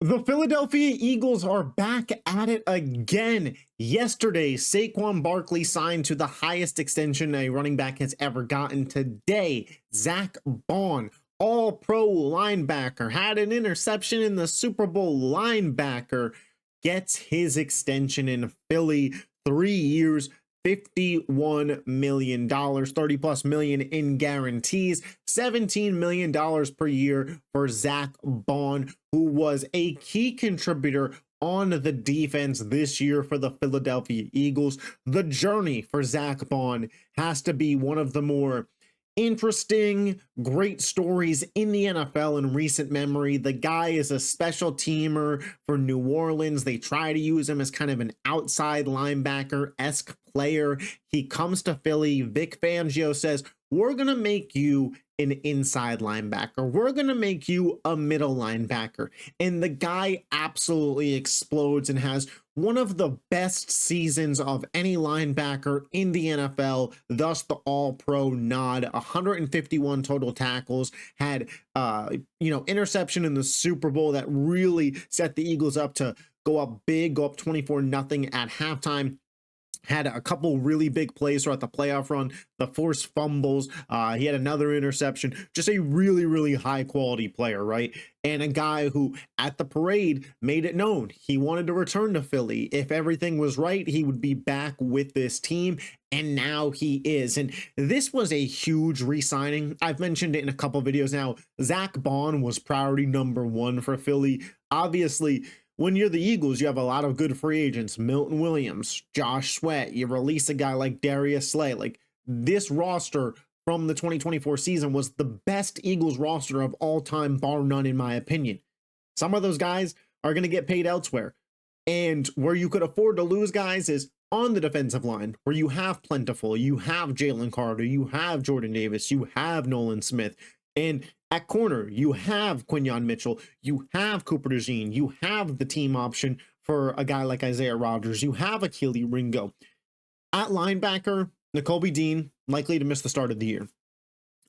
The Philadelphia Eagles are back at it again. Yesterday, Saquon Barkley signed to the highest extension a running back has ever gotten. Today, Zack Baun, all-pro linebacker, had an interception in the Super Bowl linebacker, gets his extension in Philly. 3 years, $51 million, 30 plus million in guarantees, $17 million per year for Zack Baun, who was a key contributor on the defense this year for the Philadelphia Eagles. The journey for Zack Baun has to be one of the more interesting, great stories in the NFL in recent memory. The guy is a special teamer for New Orleans. They try to use him as kind of an outside linebacker-esque player. He comes to Philly. Vic Fangio says, we're going to make you an inside linebacker. We're going to make you a middle linebacker. And the guy absolutely explodes and has one of the best seasons of any linebacker in the NFL, thus the all-pro nod. 151 total tackles, had interception in the Super Bowl that really set the Eagles up to go up big, go up 24-0 at halftime. Had a couple really big plays throughout the playoff run, the forced fumbles. He had another interception. Just a really, really high quality player, right? And a guy who at the parade made it known he wanted to return to Philly. If everything was right, he would be back with this team. And now he is. And this was a huge re-signing. I've mentioned it in a couple videos now. Zack Baun was priority number one for Philly. Obviously, when you're the Eagles, you have a lot of good free agents. Milton Williams, Josh Sweat. You release a guy like Darius Slay. Like, this roster from the 2024 season was the best Eagles roster of all time, bar none, in my opinion. Some of those guys are going to get paid elsewhere. And where you could afford to lose guys is on the defensive line, where you have Plentiful, you have Jalen Carter, you have Jordan Davis, you have Nolan Smith. And at corner, you have Quinyon Mitchell, you have Cooper DeJean, you have the team option for a guy like Isaiah Rodgers, you have Akili Ringo. At linebacker, Nakobe Dean, likely to miss the start of the year.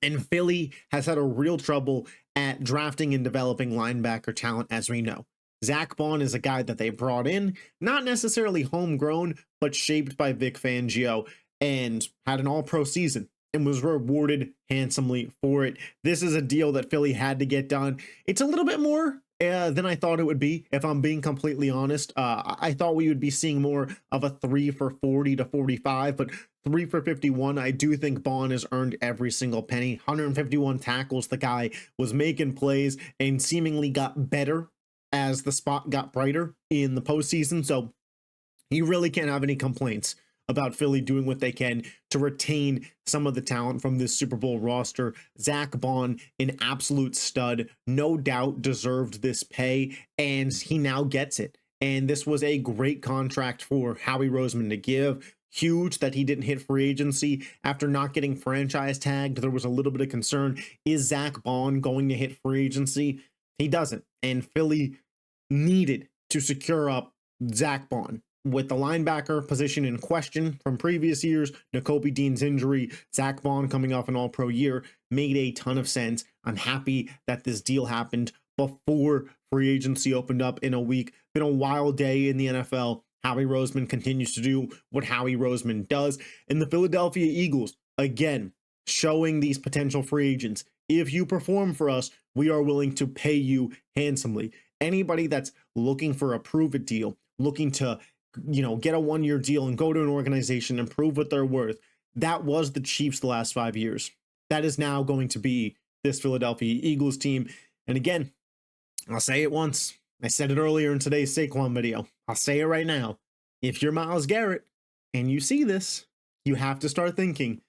And Philly has had a real trouble at drafting and developing linebacker talent, as we know. Zack Baun is a guy that they brought in, not necessarily homegrown, but shaped by Vic Fangio, and had an all-pro season and was rewarded handsomely for it. This is a deal that Philly had to get done. It's a little bit more than I thought it would be, if I'm being completely honest. I thought we would be seeing more of a 3 for 40 to 45, but 3 for 51. I do think Baun has earned every single penny. 151 tackles. The guy was making plays and seemingly got better as the spot got brighter in the postseason. So you really can't have any complaints about Philly doing what they can to retain some of the talent from this Super Bowl roster. Zack Baun, an absolute stud, no doubt deserved this pay, and he now gets it. And this was a great contract for Howie Roseman to give. Huge that he didn't hit free agency after not getting franchise tagged. There was a little bit of concern. Is Zack Baun going to hit free agency? He doesn't. And Philly needed to secure up Zack Baun. With the linebacker position in question from previous years, Nakobe Dean's injury, Zack Baun coming off an all-pro year, made a ton of sense. I'm happy that this deal happened before free agency opened up in a week. Been a wild day in the NFL. Howie Roseman continues to do what Howie Roseman does. And the Philadelphia Eagles, again, showing these potential free agents, if you perform for us, we are willing to pay you handsomely. Anybody that's looking for a prove-it deal, looking to get a 1-year deal and go to an organization and prove what they're worth. That was the Chiefs the last 5 years. That is now going to be this Philadelphia Eagles team. And again, I'll say it once. I said it earlier in today's Saquon video. I'll say it right now. If you're Myles Garrett and you see this, you have to start thinking,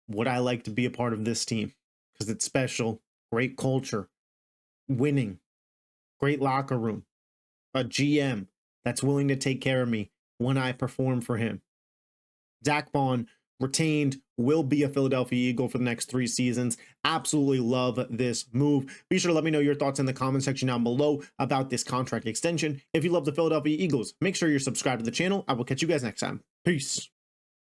would I like to be a part of this team? Because it's special, great culture, winning, great locker room, a GM that's willing to take care of me when I perform for him. Zack Baun, retained, will be a Philadelphia Eagle for the next 3 seasons. Absolutely love this move. Be sure to let me know your thoughts in the comment section down below about this contract extension. If you love the Philadelphia Eagles, make sure you're subscribed to the channel. I will catch you guys next time. Peace.